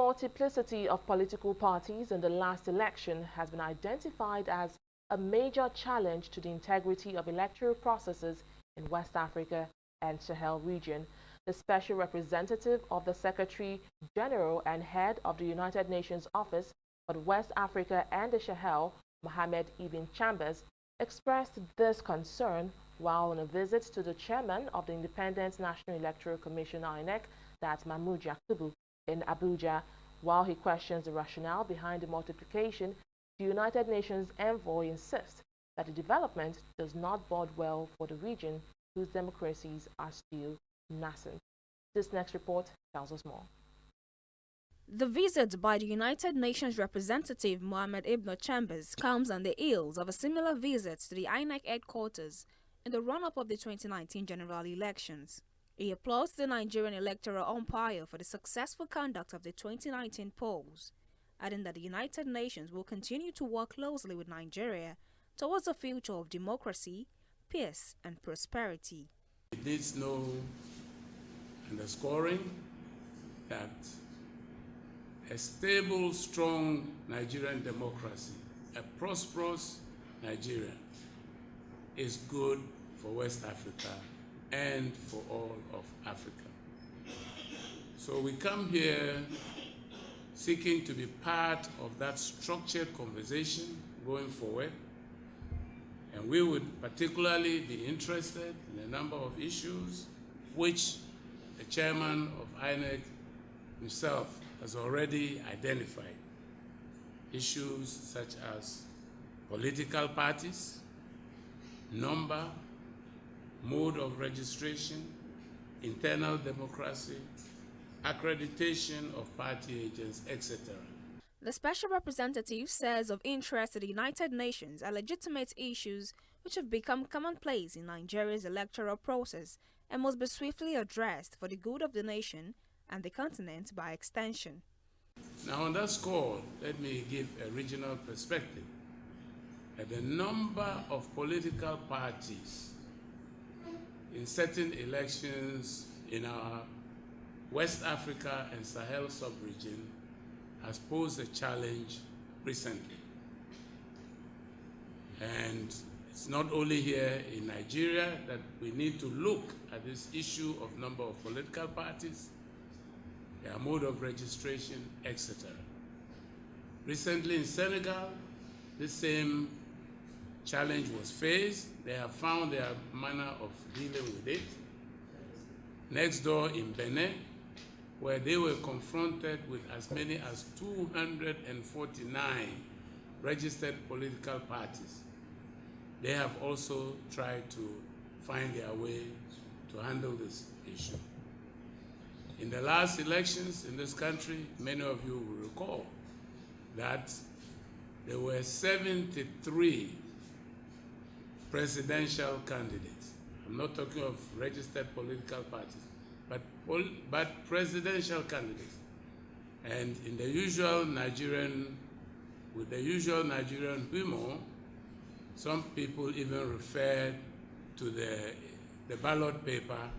multiplicity of political parties in the last election has been identified as a major challenge to the integrity of electoral processes in West Africa and Sahel region. The Special Representative of the Secretary General and Head of the United Nations Office for West Africa and the Sahel, Mohamed Ibn Chambers, expressed this concern while on a visit to the chairman of the Independent National Electoral Commission INEC, that's Mahmoud Yakubu, in Abuja. While he questions the rationale behind the multiplication, the United Nations envoy insists that the development does not bode well for the region whose democracies are still nascent. This next report tells us more. The visit by the United Nations representative Mohamed Ibn Chambers comes on the heels of a similar visit to the INEC headquarters in the run-up of the 2019 general elections. He applauds the Nigerian electoral umpire for the successful conduct of the 2019 polls, adding that the United Nations will continue to work closely with Nigeria towards a future of democracy, peace, and prosperity. It needs no underscoring that a stable, strong Nigerian democracy, a prosperous Nigeria, is good for West Africa and for all of Africa. So we come here seeking to be part of that structured conversation going forward, and we would particularly be interested in a number of issues which the chairman of INEC himself has already identified. Issues such as political parties, number, mode of registration, internal democracy, accreditation of party agents, etc. The special representative says of interest to the United Nations are legitimate issues which have become commonplace in Nigeria's electoral process and must be swiftly addressed for the good of the nation and the continent by extension. Now on that score, let me give a regional perspective. The number of political parties in certain elections in our West Africa and Sahel sub-region has posed a challenge recently. And it's not only here in Nigeria that we need to look at this issue of number of political parties, their mode of registration, etc. Recently in Senegal, the same challenge was faced. They have found their manner of dealing with it. Next door in Benin, where they were confronted with as many as 249 registered political parties. They have also tried to find their way to handle this issue. In the last elections in this country, many of you will recall that there were 73 presidential candidates. I'm not talking of registered political parties, but presidential candidates. And in the usual Nigerian, with the usual Nigerian humor, some people even refer to the ballot paper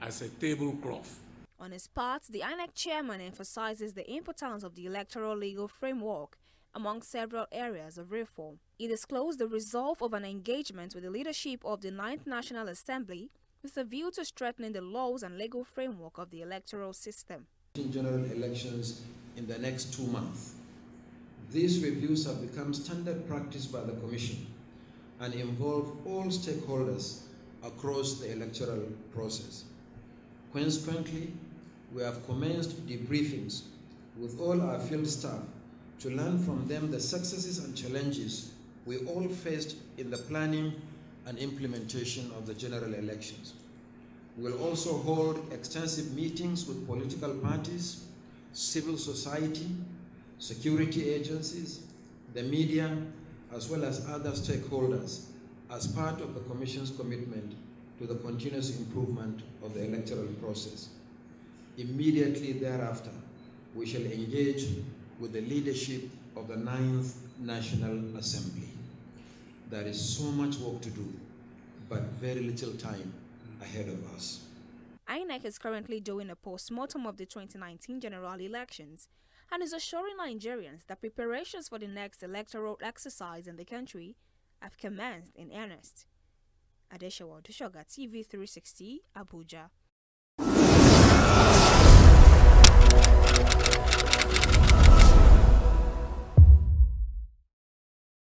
as a tablecloth. On his part, the INEC chairman emphasizes the importance of the electoral legal framework among several areas of reform. He disclosed the resolve of an engagement with the leadership of the 9th National Assembly with a view to strengthening the laws and legal framework of the electoral system. General elections in the next 2 months. These reviews have become standard practice by the Commission and involve all stakeholders across the electoral process. Consequently, we have commenced debriefings with all our field staff to learn from them the successes and challenges we all faced in the planning and implementation of the general elections. We will also hold extensive meetings with political parties, civil society, security agencies, the media, as well as other stakeholders as part of the Commission's commitment to the continuous improvement of the electoral process. Immediately thereafter, we shall engage with the leadership of the 9th National Assembly. There is so much work to do, but very little time ahead of us. INEC is currently doing a post-mortem of the 2019 general elections and is assuring Nigerians that preparations for the next electoral exercise in the country have commenced in earnest. Adeshawa Dushoga, TV 360, Abuja.